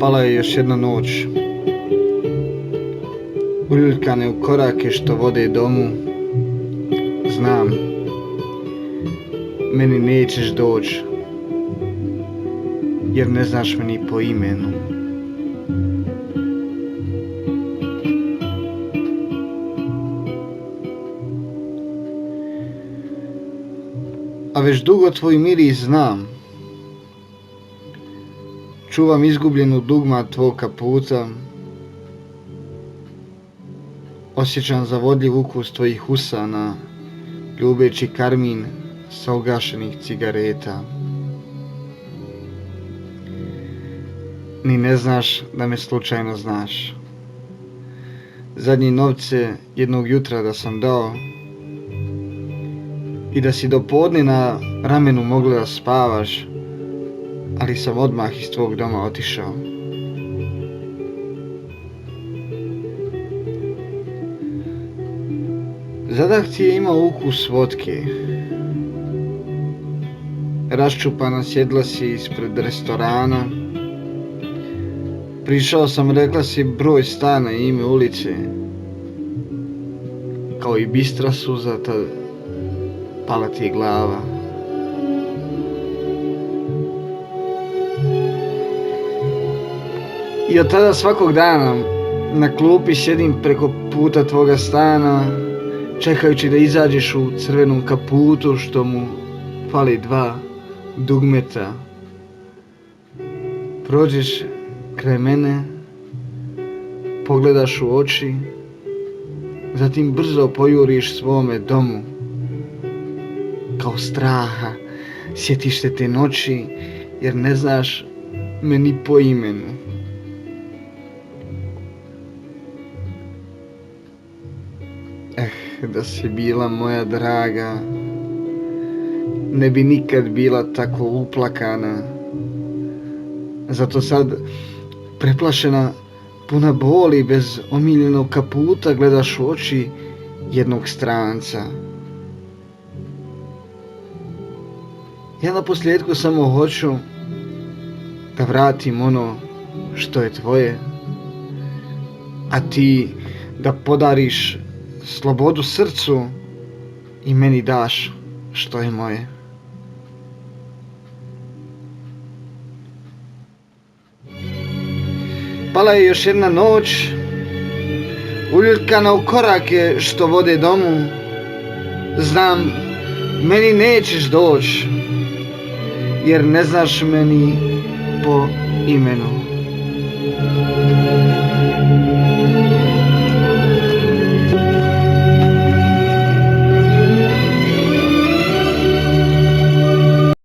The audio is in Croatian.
Pala je još jedna noć, uljuljkane u korake što vode domu. Znam, meni nećeš doć, jer ne znaš me ni po imenu. A već dugo tvoj miris znam, čuvam izgubljenu dugmat tvog kaputa, osjećam zavodljiv ukus tvojih usana, ljubeći karmin sa ugašenih cigareta. Ni ne znaš da me slučajno znaš. Zadnje novce jednog jutra da sam dao i da si do podne na ramenu mogla da spavaš, ali sam odmah iz tvog doma otišao. Zadah ti je imao ukus vodke. Raščupana sjedla si ispred restorana. Prišao sam, rekla si broj stana i ime ulice. Kao i bistra suza, tad pala ti je glava. I od tada svakog dana na klupi sjedim preko puta tvoga stana, čekajući da izađeš u crvenom kaputu što mu fali 2 dugmeta. Prođeš kraj mene, pogledaš u oči, zatim brzo pojuriš svome domu. Kao straha sjetiš se te noći, jer ne znaš me ni po imenu. Da si bila moja draga, ne bi nikad bila tako uplakana. Zato sad, preplašena, puna boli, bez omiljenog kaputa, gledaš u oči jednog stranca. Ja naposljetku samo hoću da vratim ono što je tvoje, a ti da podariš slobodu srcu i meni daš što je moje. Pala je još jedna noć, uljuljkana u korake što vode domu. Znam, meni nećeš doć, jer ne znaš meni po imenu.